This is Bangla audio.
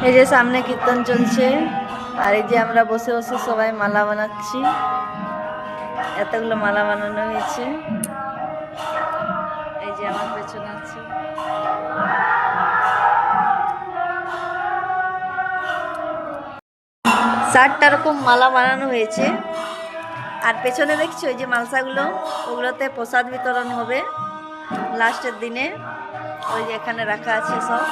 এই যে সামনে কীর্তন চলছে আর এই যে আমরা বসে বসে সবাই মালা বানাচ্ছি। এতগুলো মালা বানানো হয়েছে। এই যে আমার পেছনে আছে। ষাটটা রকম মালা বানানো হয়েছে। আর পেছনে দেখছো ওই যে মালসাগুলো, ওগুলোতে প্রসাদ বিতরণ হবে লাস্টের দিনে। ওই যে এখানে রাখা আছে সব।